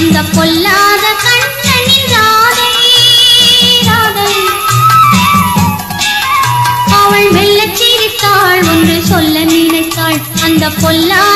அந்த பொல்லாத கண்ணனின் ராதை ராதை. அவள் மெல்ல சிரித்தாள், ஒன்று சொல்ல நினைத்தாள். அந்த பொல்லாத